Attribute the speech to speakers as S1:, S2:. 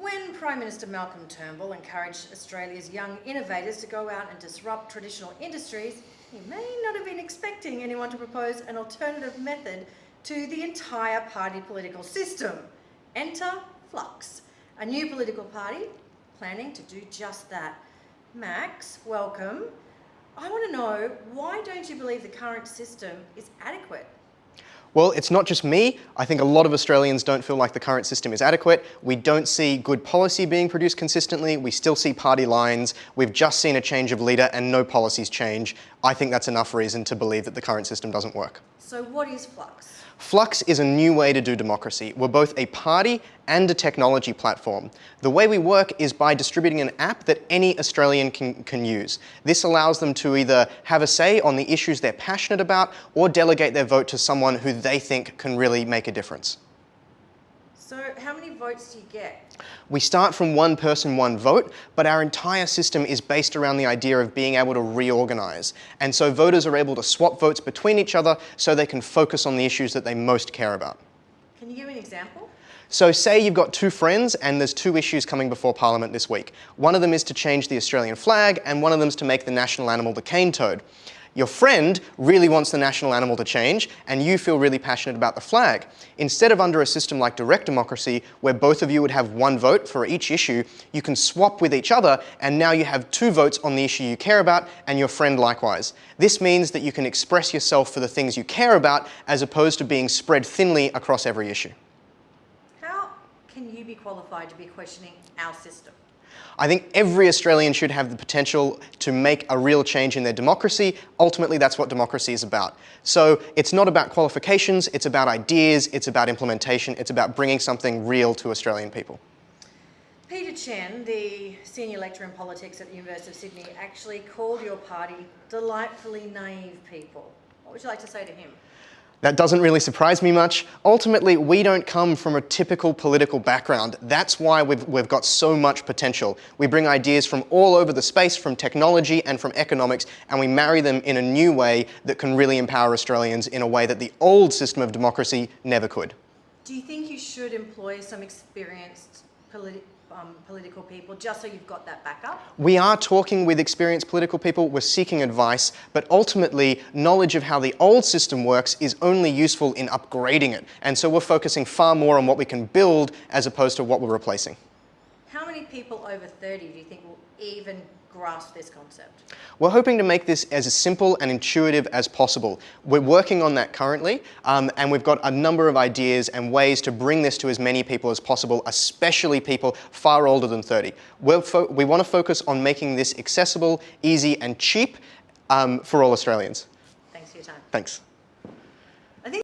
S1: When Prime Minister Malcolm Turnbull encouraged Australia's young innovators to go out and disrupt traditional industries, he may not have been expecting anyone to propose an alternative method to the entire party political system. Enter Flux, a new political party planning to do just that. Max, welcome. I want to know, why don't you believe the current system is adequate?
S2: Well, it's not just me. I think a lot of Australians don't feel like the current system is adequate. We don't see good policy being produced consistently. We still see party lines. We've just seen a change of leader and no policies change. I think that's enough reason to believe that the current system doesn't work.
S1: So what is Flux?
S2: Flux is a new way to do democracy. We're both a party and a technology platform. The way we work is by distributing an app that any Australian can use. This allows them to either have a say on the issues they're passionate about or delegate their vote to someone who they think can really make a difference.
S1: So how many votes do you get?
S2: We start from one person, one vote, but our entire system is based around the idea of being able to reorganize. And so voters are able to swap votes between each other so they can focus on the issues that they most care about.
S1: Can you give an example?
S2: So say you've got two friends and there's two issues coming before Parliament this week. One of them is to change the Australian flag and one of them is to make the national animal the cane toad. Your friend really wants the national animal to change and you feel really passionate about the flag. Instead of under a system like direct democracy, where both of you would have one vote for each issue, you can swap with each other and now you have two votes on the issue you care about and your friend likewise. This means that you can express yourself for the things you care about as opposed to being spread thinly across every issue.
S1: How can you be qualified to be questioning our system?
S2: I think every Australian should have the potential to make a real change in their democracy. Ultimately, that's what democracy is about. So it's not about qualifications, it's about ideas, it's about implementation, it's about bringing something real to Australian people.
S1: Peter Chen, the senior lecturer in politics at the University of Sydney, actually called your party delightfully naive people. What would you like to say to him?
S2: That doesn't really surprise me much. Ultimately, we don't come from a typical political background. That's why we've got so much potential. We bring ideas from all over the space, from technology and from economics, and we marry them in a new way that can really empower Australians in a way that the old system of democracy never could.
S1: Do you think you should employ some experienced political people just so you've got that backup?
S2: We are talking with experienced political people, we're seeking advice, but ultimately knowledge of how the old system works is only useful in upgrading it. And so we're focusing far more on what we can build as opposed to what we're replacing.
S1: How many people over 30 do you think will even grasp this concept?
S2: We're hoping to make this as simple and intuitive as possible. We're working on that currently, and we've got a number of ideas and ways to bring this to as many people as possible, especially people far older than 30. We want to focus on making this accessible, easy, and cheap for all Australians.
S1: Thanks for your time.
S2: Thanks.